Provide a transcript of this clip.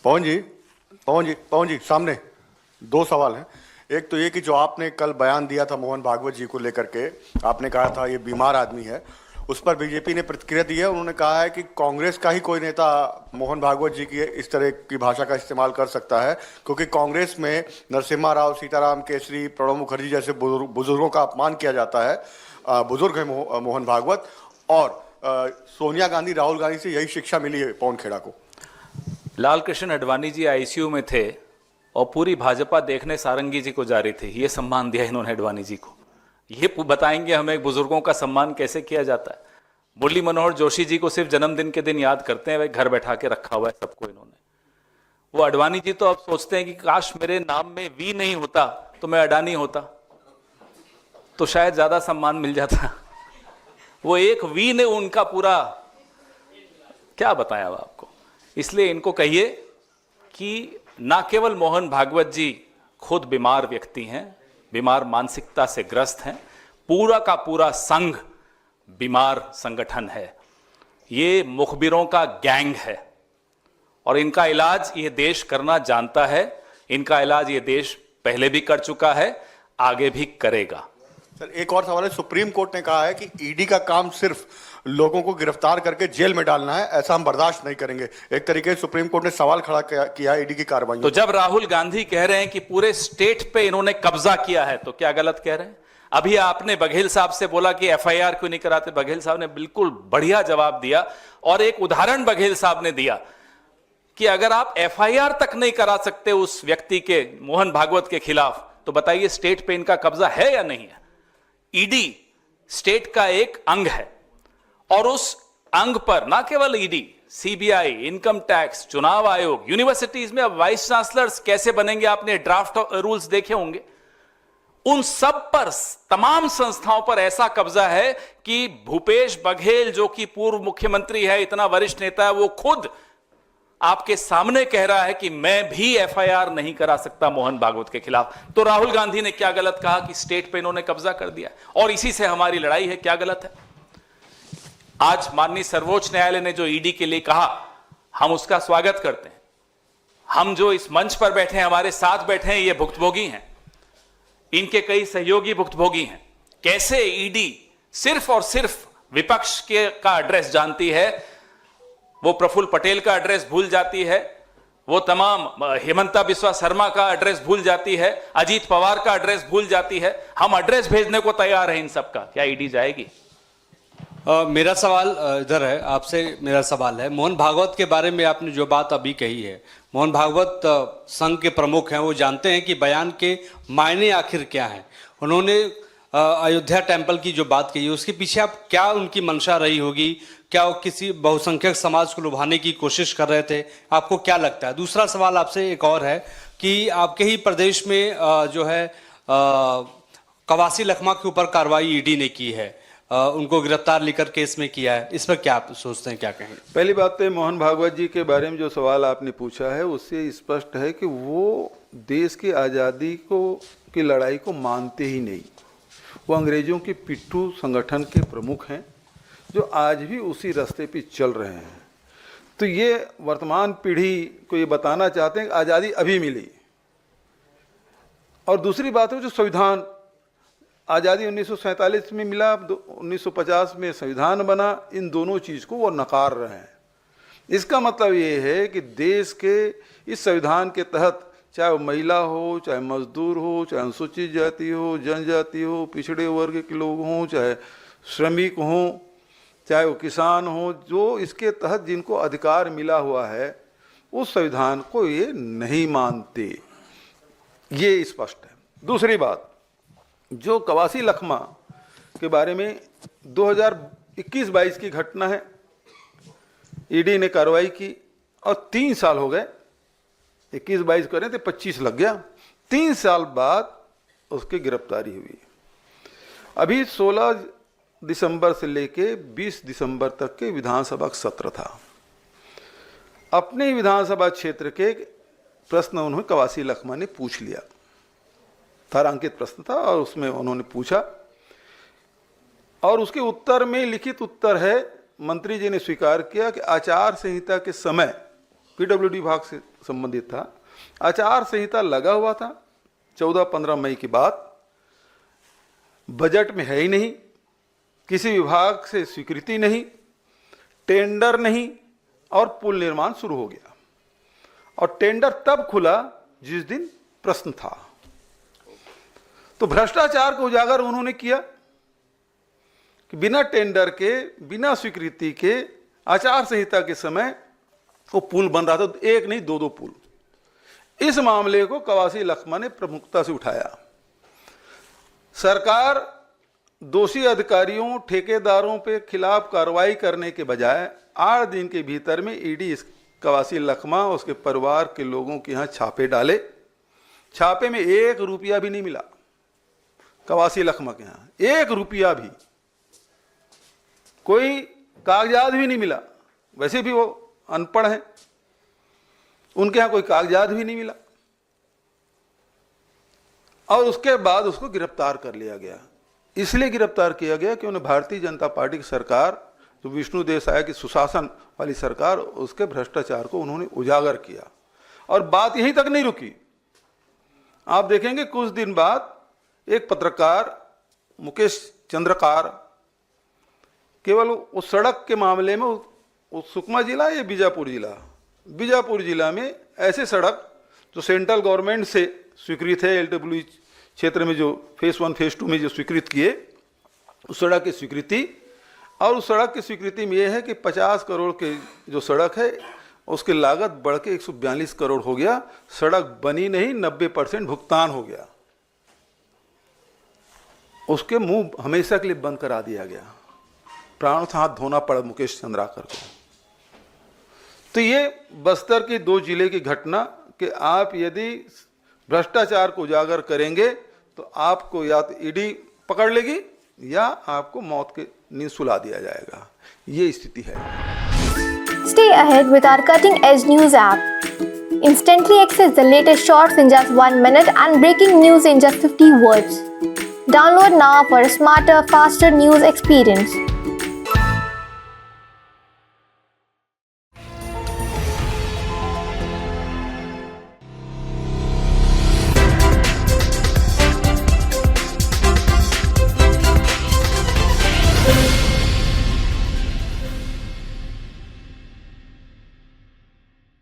पवन जी सामने दो सवाल हैं। एक तो ये कि जो आपने कल बयान दिया था मोहन भागवत जी को लेकर के, आपने कहा था ये बीमार आदमी है, उस पर बीजेपी ने प्रतिक्रिया दी है। उन्होंने कहा है कि कांग्रेस का ही कोई नेता मोहन भागवत जी की इस तरह की भाषा का इस्तेमाल कर सकता है, क्योंकि कांग्रेस में नरसिम्हा राव, सीताराम केसरी, प्रणब मुखर्जी जैसे बुजुर्गों का अपमान किया जाता है। बुजुर्ग है मोहन भागवत, और सोनिया गांधी, राहुल गांधी से यही शिक्षा मिली है पवन खेड़ा को। लाल कृष्ण आडवाणी जी आईसीयू में थे और पूरी भाजपा देखने सारंगी जी को जा रही थी। ये सम्मान दिया इन्होंने आडवाणी जी को। ये बताएंगे हमें बुजुर्गों का सम्मान कैसे किया जाता है। मुरली मनोहर जोशी जी को सिर्फ जन्मदिन के दिन याद करते हैं, वह घर बैठा के रखा हुआ है सबको इन्होंने। वो आडवाणी जी तो अब सोचते हैं कि काश मेरे नाम में वी नहीं होता तो मैं अडानी होता, तो शायद ज्यादा सम्मान मिल जाता। वो एक वी ने उनका पूरा क्या बताया अब आपको। इसलिए इनको कहिए कि ना केवल मोहन भागवत जी खुद बीमार व्यक्ति हैं, बीमार मानसिकता से ग्रस्त हैं, पूरा का पूरा संघ बीमार संगठन है। ये मुखबिरों का गैंग है और इनका इलाज ये देश करना जानता है। इनका इलाज ये देश पहले भी कर चुका है, आगे भी करेगा। सर एक और सवाल है। सुप्रीम कोर्ट ने कहा है कि ईडी का काम सिर्फ लोगों को गिरफ्तार करके जेल में डालना है, ऐसा हम बर्दाश्त नहीं करेंगे। एक तरीके से सुप्रीम कोर्ट ने सवाल खड़ा किया ईडी की कार्रवाई। तो जब राहुल गांधी कह रहे हैं कि पूरे स्टेट पे इन्होंने कब्जा किया है, तो क्या गलत कह रहे हैं? अभी आपने बघेल साहब से बोला कि एफआईआर क्यों नहीं कराते। बघेल साहब ने बिल्कुल बढ़िया जवाब दिया और एक उदाहरण बघेल साहब ने दिया कि अगर आप एफआईआर तक नहीं करा सकते उस व्यक्ति के, मोहन भागवत के खिलाफ, तो बताइए स्टेट पे इनका कब्जा है या नहीं है? ईडी स्टेट का एक अंग है और उस अंग पर ना केवल ईडी, सीबीआई, इनकम टैक्स, चुनाव आयोग, यूनिवर्सिटीज में अब वाइस चांसलर्स कैसे बनेंगे, आपने ड्राफ्ट रूल्स देखे होंगे। उन सब पर, तमाम संस्थाओं पर ऐसा कब्जा है कि भूपेश बघेल जो कि पूर्व मुख्यमंत्री है, इतना वरिष्ठ नेता है, वो खुद आपके सामने कह रहा है कि मैं भी एफआईआर नहीं करा सकता मोहन भागवत के खिलाफ। तो राहुल गांधी ने क्या गलत कहा कि स्टेट पे इन्होंने कब्जा कर दिया और इसी से हमारी लड़ाई है? क्या गलत है? आज माननीय सर्वोच्च न्यायालय ने जो ईडी के लिए कहा, हम उसका स्वागत करते हैं। हम जो इस मंच पर बैठे हैं, हमारे साथ बैठे हैं, ये भुक्तभोगी हैं, इनके कई सहयोगी भुक्तभोगी हैं। कैसे ईडी सिर्फ और सिर्फ विपक्ष का एड्रेस जानती है, वो प्रफुल्ल पटेल का एड्रेस भूल जाती है, वो तमाम हेमंता बिस्वा शर्मा का एड्रेस भूल जाती है, अजीत पवार का एड्रेस भूल जाती है। हम एड्रेस भेजने को तैयार हैं इन सब का। क्या ईडी जाएगी? मेरा सवाल इधर है, आपसे मेरा सवाल है, मोहन भागवत के बारे में आपने जो बात अभी कही है, मोहन भागवत संघ के प्रमुख हैं, वो जानते हैं कि बयान के मायने आखिर क्या हैं। उन्होंने अयोध्या टेम्पल की जो बात कही, उसके पीछे आप क्या उनकी मंशा रही होगी? क्या वो किसी बहुसंख्यक समाज को लुभाने की कोशिश कर रहे थे? आपको क्या लगता है? दूसरा सवाल आपसे एक और है कि आपके ही प्रदेश में जो है कवासी लखमा के ऊपर कार्रवाई ईडी ने की है, उनको गिरफ्तार लेकर केस में किया है, इस पर क्या आप सोचते हैं, क्या कहेंगे? पहली बात तो मोहन भागवत जी के बारे में जो सवाल आपने पूछा है उससे स्पष्ट है कि वो देश की आज़ादी की लड़ाई को मानते ही नहीं। वो अंग्रेजों के पिट्ठू संगठन के प्रमुख हैं जो आज भी उसी रास्ते पे चल रहे हैं। तो ये वर्तमान पीढ़ी को ये बताना चाहते हैं कि आज़ादी अभी मिली। और दूसरी बात है जो संविधान, आज़ादी 1947 में मिला, 1950 में संविधान बना, इन दोनों चीज़ को वो नकार रहे हैं। इसका मतलब ये है कि देश के इस संविधान के तहत चाहे वो महिला हो, चाहे मजदूर हो, चाहे अनुसूचित जाति हो, जनजाति हो, पिछड़े वर्ग के लोग हों, चाहे श्रमिक हों, चाहे वो किसान हो, जो इसके तहत जिनको अधिकार मिला हुआ है, उस संविधान को ये नहीं मानते, ये स्पष्ट है। दूसरी बात, जो कवासी लखमा के बारे में 2021-22 की घटना है, ईडी ने कार्रवाई की और 3 साल हो गए। 21-22 करें तो 25 लग गया। 3 साल बाद उसकी गिरफ्तारी हुई। अभी 16 दिसंबर से लेके 20 दिसंबर तक के विधानसभा सत्र था। अपने विधानसभा क्षेत्र के प्रश्न उन्होंने कवासी लखमा ने पूछ लिया, तारांकित प्रश्न था और उसमें उन्होंने पूछा और उसके उत्तर में लिखित उत्तर है, मंत्री जी ने स्वीकार किया कि आचार संहिता के समय पीडब्ल्यूडी विभाग से संबंधित था। आचार संहिता लगा हुआ था 14-15 मई की बात, बजट में है ही नहीं, किसी विभाग से स्वीकृति नहीं, टेंडर नहीं, और पुल निर्माण शुरू हो गया। और टेंडर तब खुला जिस दिन प्रश्न था। तो भ्रष्टाचार को उजागर उन्होंने किया कि बिना टेंडर के, बिना स्वीकृति के, आचार संहिता के समय वो पुल बन रहा था, एक नहीं दो पुल। इस मामले को कवासी लखमा ने प्रमुखता से उठाया। सरकार दोषी अधिकारियों, ठेकेदारों पे खिलाफ कार्रवाई करने के बजाय 8 दिन के भीतर में ईडी कवासी लखमा और उसके परिवार के लोगों के यहाँ छापे डाले। छापे में 1 रुपया भी नहीं मिला कवासी लखमा के यहाँ, 1 रुपया भी, कोई कागजात भी नहीं मिला। वैसे भी वो अनपढ़ हैं, उनके यहाँ कोई कागजात भी नहीं मिला। और उसके बाद उसको गिरफ्तार कर लिया गया। इसलिए गिरफ्तार किया गया कि उन्हें भारतीय जनता पार्टी की सरकार, जो विष्णु देसाई की सुशासन वाली सरकार, उसके भ्रष्टाचार को उन्होंने उजागर किया। और बात यहीं तक नहीं रुकी। आप देखेंगे कुछ दिन बाद एक पत्रकार मुकेश चंद्रकार केवल उस सड़क के मामले में, उस सुकमा जिला या बीजापुर जिला में ऐसे सड़क जो सेंट्रल गवर्नमेंट से स्वीकृत है, LWE क्षेत्र में जो फेज 1 फेज 2 में जो स्वीकृत किए, उस सड़क की स्वीकृति, और उस सड़क की स्वीकृति में यह है कि 50 करोड़ के जो सड़क है उसकी लागत बढ़ के 142 करोड़ हो गया। सड़क बनी नहीं, 90% भुगतान हो गया। उसके मुंह हमेशा के लिए बंद करा दिया गया। प्राणों से हाथ धोना पड़ा मुकेश चंद्राकर को। तो ये बस्तर के 2 जिले की घटना कि आप यदि भ्रष्टाचार को उजागर करेंगे तो आपको या तो ईडी पकड़ लेगी या आपको मौत के नींद सुला दिया जाएगा। ये स्थिति है। Stay ahead with our cutting-edge news app. Instantly access the latest shorts in just 1 minute and breaking news in just 50 words. Download now for a smarter, faster news experience.